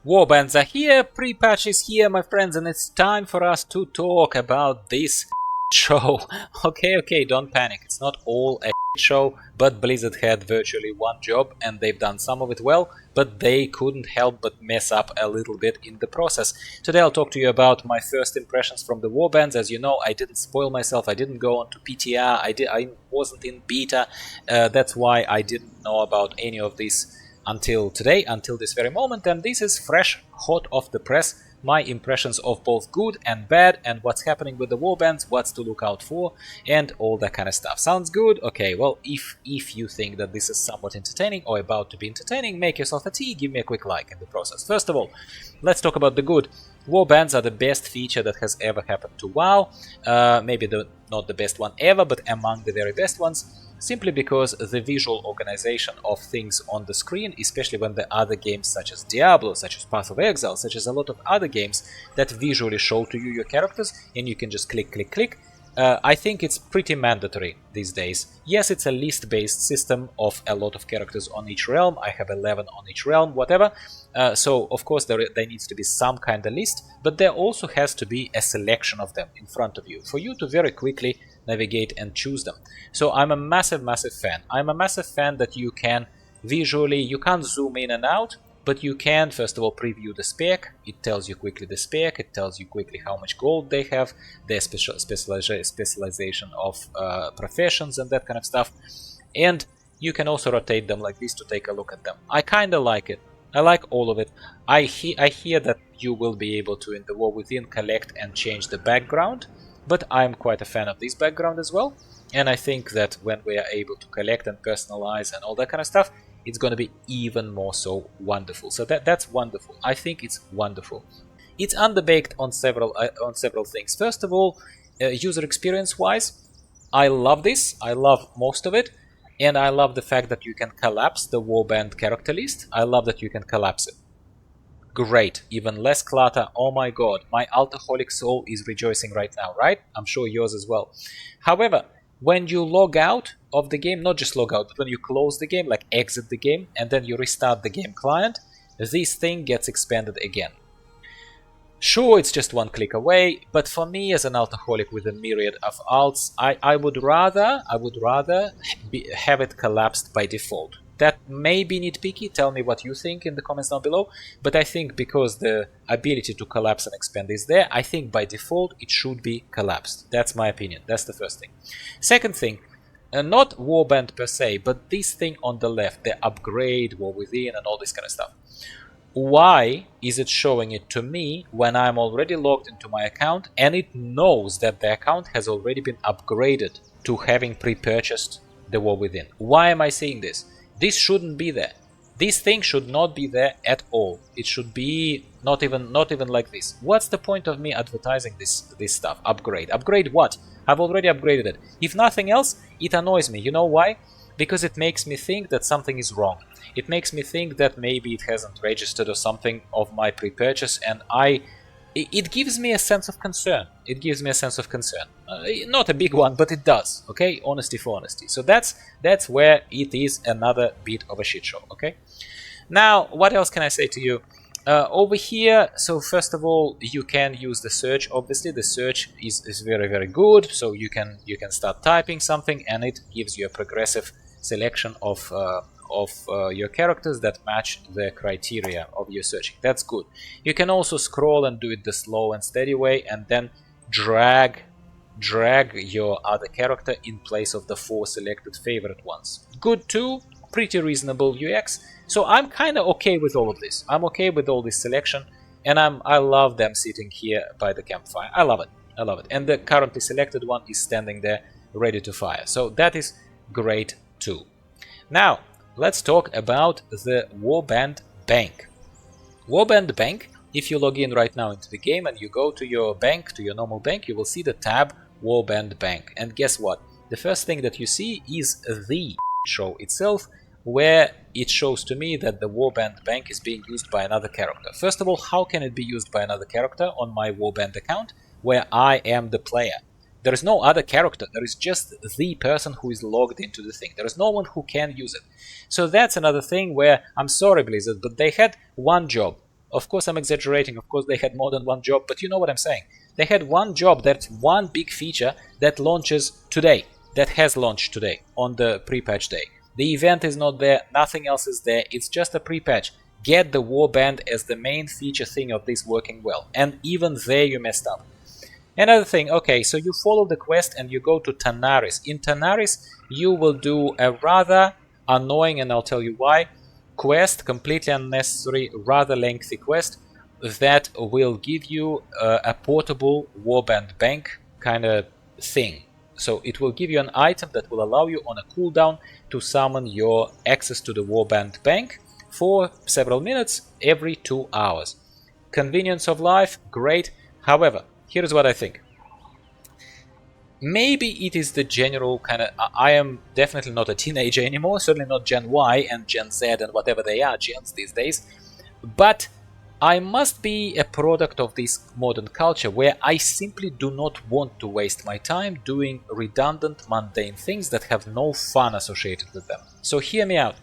Warbands are here, pre-patch is here, my friends, and it's time for us to talk about this show. Okay, don't panic, it's not all a show, but Blizzard had virtually one job and they've done some of it well, but they couldn't help but mess up a little bit in the process. Today I'll talk to you about my first impressions from the Warbands. As you know, I didn't spoil myself, I didn't go on to PTR, I wasn't in beta, that's why I didn't know about any of this until today, until this very moment, and this is fresh, hot off the press, my impressions of both good and bad, and what's happening with the Warbands, what's to look out for, and all that kind of stuff. Sounds good? Okay, well, if you think that this is somewhat entertaining or about to be entertaining, make yourself a tea, give me a quick like in the process. First of all, let's talk about the good. Warbands are the best feature that has ever happened to WoW, maybe not the best one ever, but among the very best ones. Simply because the visual organization of things on the screen, especially when the other games such as Diablo, such as Path of Exile, such as a lot of other games that visually show to you your characters and you can just click, I think it's pretty mandatory these days. Yes, it's a list-based system of a lot of characters on each realm. I have 11 on each realm, whatever. So, of course, there needs to be some kind of list, but there also has to be a selection of them in front of you for you to very quickly navigate and choose them. So I'm a massive fan. I'm a massive fan that you can visually, you can't zoom in and out, but you can first of all preview the spec. It tells you quickly the spec, it tells you quickly how much gold they have, their specialization of professions and that kind of stuff. And you can also rotate them like this to take a look at them. I kinda like it. I like all of it. I hear that you will be able to, in the War Within, collect and change the background, but I'm quite a fan of this background as well, and I think that when we are able to collect and personalize and all that kind of stuff, it's going to be even more so wonderful. So that's wonderful. I think it's wonderful. It's underbaked on several things. First of all, user experience wise, I love this. I love most of it, and I love the fact that you can collapse the Warband character list. I love that you can collapse it. Great, even less clutter. Oh my god, my alcoholic soul is rejoicing right now, right? I'm sure yours as well. However, when you log out of the game, not just log out, but when you close the game, like exit the game, and then you restart the game client, this thing gets expanded again. Sure, it's just one click away, but for me as an alcoholic with a myriad of alts, I would rather have it collapsed by default. That may be nitpicky, tell me what you think in the comments down below, but I think because the ability to collapse and expand is there, I think by default it should be collapsed. That's my opinion, that's the first thing. Second thing, not Warband per se, but this thing on the left, the upgrade, War Within and all this kind of stuff. Why is it showing it to me when I'm already logged into my account and it knows that the account has already been upgraded to having pre-purchased the War Within? Why am I seeing this? This shouldn't be there. This thing should not be there at all. It should be not even like this. What's the point of me advertising this stuff? Upgrade. Upgrade what? I've already upgraded it. If nothing else, it annoys me. You know why? Because it makes me think that something is wrong. It makes me think that maybe it hasn't registered or something of my pre-purchase, and it gives me a sense of concern. It gives me a sense of concern. Not a big one, but it does. Okay, honesty for honesty. So that's where it is another bit of a shit show. Okay. Now, what else can I say to you? Over here, so first of all, you can use the search. Obviously, the search is very good. So you can start typing something, and it gives you a progressive selection of your characters that match the criteria of your searching. That's good. You can also scroll and do it the slow and steady way, and then drag your other character in place of the 4 selected favorite ones. Good too, pretty reasonable UX. So I'm kind of okay with all of this. I'm okay with all this selection, and I love them sitting here by the campfire. I love it. I love it. And the currently selected one is standing there ready to fire. So that is great too. Now, let's talk about the Warband Bank. Warband Bank, if you log in right now into the game and you go to your bank, to your normal bank, you will see the tab Warband Bank. And guess what? The first thing that you see is the show itself, where it shows to me that the Warband Bank is being used by another character. First of all, how can it be used by another character on my Warband account where I am the player? There is no other character, there is just the person who is logged into the thing. There is no one who can use it. So that's another thing where, I'm sorry Blizzard, but they had one job. Of course I'm exaggerating, of course they had more than one job, but you know what I'm saying. They had one job, that's one big feature that launches today, that has launched today on the pre-patch day. The event is not there, nothing else is there, it's just a pre-patch. Get the Warband as the main feature thing of this working well, and even there you messed up. Another thing, okay, so you follow the quest and you go to Tanaris. In Tanaris you will do a rather annoying, and I'll tell you why, quest, completely unnecessary, rather lengthy quest that will give you a portable Warband Bank kind of thing. So it will give you an item that will allow you on a cooldown to summon your access to the Warband Bank for several minutes every 2 hours. Convenience of life, great. However, here's what I think. Maybe it is the general kind of... I am definitely not a teenager anymore, certainly not Gen Y and Gen Z and whatever they are, gens these days. But I must be a product of this modern culture where I simply do not want to waste my time doing redundant, mundane things that have no fun associated with them. So hear me out.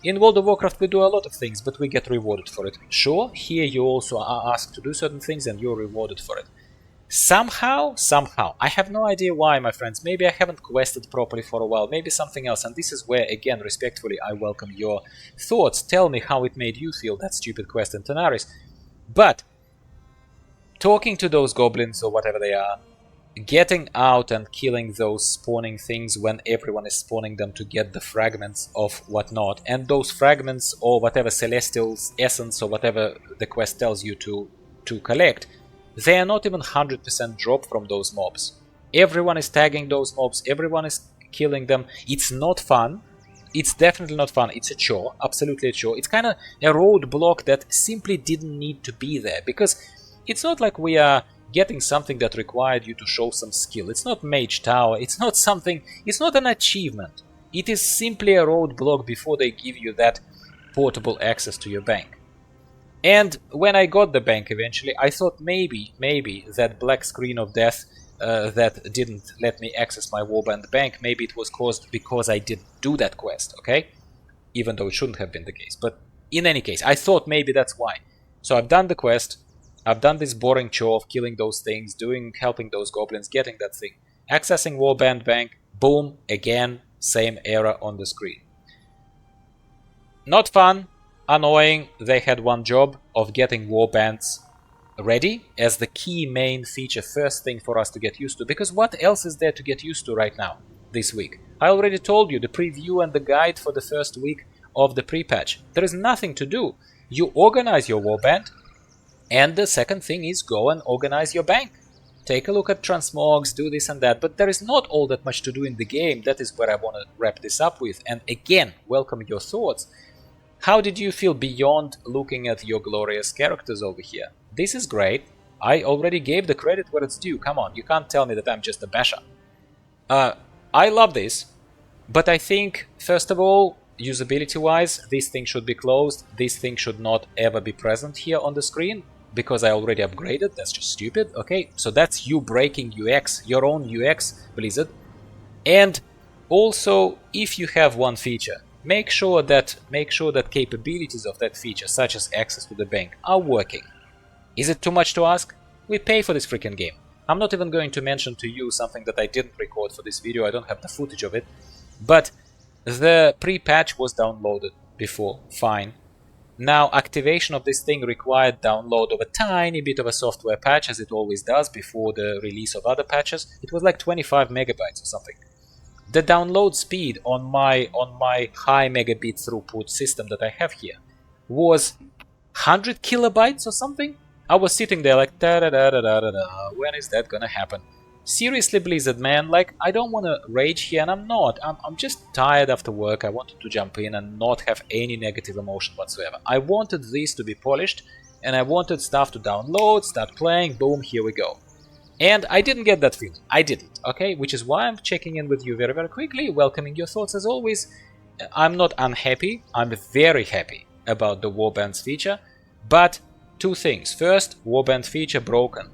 In World of Warcraft we do a lot of things, but we get rewarded for it. Sure, here you also are asked to do certain things and you're rewarded for it. Somehow, I have no idea why, my friends, maybe I haven't quested properly for a while, maybe something else, and this is where, again, respectfully, I welcome your thoughts. Tell me how it made you feel, that stupid quest in Tanaris. But, talking to those goblins, or whatever they are, getting out and killing those spawning things when everyone is spawning them to get the fragments of whatnot, and those fragments, or whatever celestial essence, or whatever the quest tells you to collect, they are not even 100% drop from those mobs. Everyone is tagging those mobs, everyone is killing them. It's not fun. It's definitely not fun. It's a chore, absolutely a chore. It's kind of a roadblock that simply didn't need to be there, because it's not like we are getting something that required you to show some skill. It's not Mage Tower, it's not something, it's not an achievement. It is simply a roadblock before they give you that portable access to your bank. And when I got the bank eventually, I thought maybe that black screen of death that didn't let me access my Warband Bank, maybe it was caused because I didn't do that quest, okay? Even though it shouldn't have been the case. But in any case, I thought maybe that's why. So I've done the quest, I've done this boring chore of killing those things, helping those goblins, getting that thing. Accessing Warband Bank, boom, again, same error on the screen. Not fun. Annoying. They had one job of getting warbands ready as the key main feature, first thing for us to get used to, because what else is there to get used to right now this week? I already told you the preview and the guide for the first week of the pre-patch. There is nothing to do. You organize your warband, and the second thing is go and organize your bank. Take a look at transmogs, do this and that, but there is not all that much to do in the game. That is where I want to wrap this up with, and again, welcome your thoughts. How did you feel beyond looking at your glorious characters over here? This is great. I already gave the credit where it's due. Come on, you can't tell me that I'm just a basher. I love this, but I think, first of all, usability-wise, this thing should be closed. This thing should not ever be present here on the screen, because I already upgraded. That's just stupid, okay? So that's you breaking UX, your own UX, Blizzard. And also, if you have one feature, make sure that capabilities of that feature, such as access to the bank, are working. Is it too much to ask? We pay for this freaking game. I'm not even going to mention to you something that I didn't record for this video, I don't have the footage of it, but the pre-patch was downloaded before, fine. Now, activation of this thing required download of a tiny bit of a software patch, as it always does before the release of other patches. It was like 25 megabytes or something. The download speed on my high megabit throughput system that I have here was 100 kilobytes or something. I was sitting there like, da-da-da-da-da-da, when is that gonna happen? Seriously, Blizzard, man, like, I don't want to rage here, and I'm not. I'm just tired after work. I wanted to jump in and not have any negative emotion whatsoever. I wanted this to be polished, and I wanted stuff to download, start playing, boom, here we go. And I didn't get that feeling. I didn't, okay? Which is why I'm checking in with you very, very quickly, welcoming your thoughts as always. I'm not unhappy. I'm very happy about the Warbands feature. But two things. First, Warband feature broken.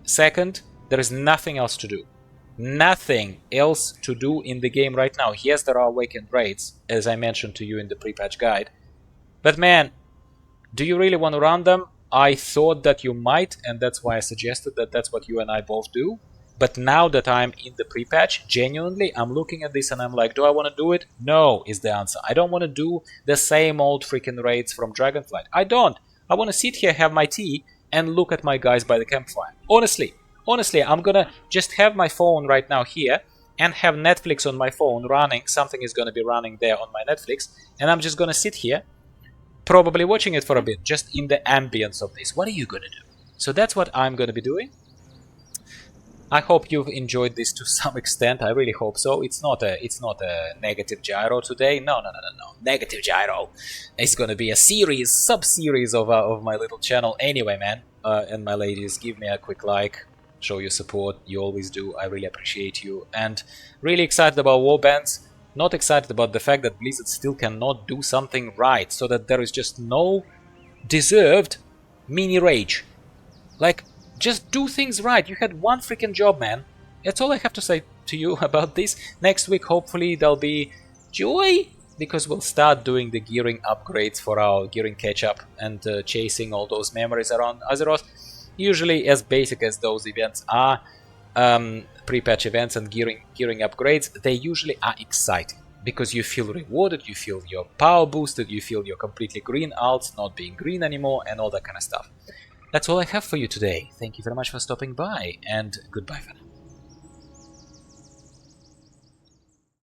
Second, there is nothing else to do. Nothing else to do in the game right now. Yes, there are awakened raids, as I mentioned to you in the pre-patch guide. But man, do you really want to run them? I thought that you might, and that's why I suggested that that's what you and I both do. But now that I'm in the pre-patch, genuinely, I'm looking at this and I'm like, do I want to do it? No, is the answer. I don't want to do the same old freaking raids from Dragonflight. I don't. I want to sit here, have my tea, and look at my guys by the campfire. Honestly, I'm gonna just have my phone right now here and have Netflix on my phone running. Something is gonna be running there on my Netflix, and I'm just gonna sit here, probably watching it for a bit, just in the ambience of this. What are you gonna do? So that's what I'm gonna be doing. I hope you've enjoyed this to some extent. I really hope so. It's not a negative gyro today. No. Negative gyro. It's gonna be a series, sub-series of my little channel. Anyway, man, and my ladies, give me a quick like, show your support. You always do. I really appreciate you. And really excited about Warbands. Not excited about the fact that Blizzard still cannot do something right, so that there is just no deserved mini rage. Like, just do things right. You had one freaking job, man. That's all I have to say to you about this. Next week, hopefully, there'll be joy, because we'll start doing the gearing upgrades for our gearing catch-up and chasing all those memories around Azeroth. Usually, as basic as those events are, pre-patch events and gearing upgrades, they usually are exciting. Because you feel rewarded, you feel your power boosted, you feel your completely green alts not being green anymore, and all that kind of stuff. That's all I have for you today. Thank you very much for stopping by, and goodbye for now.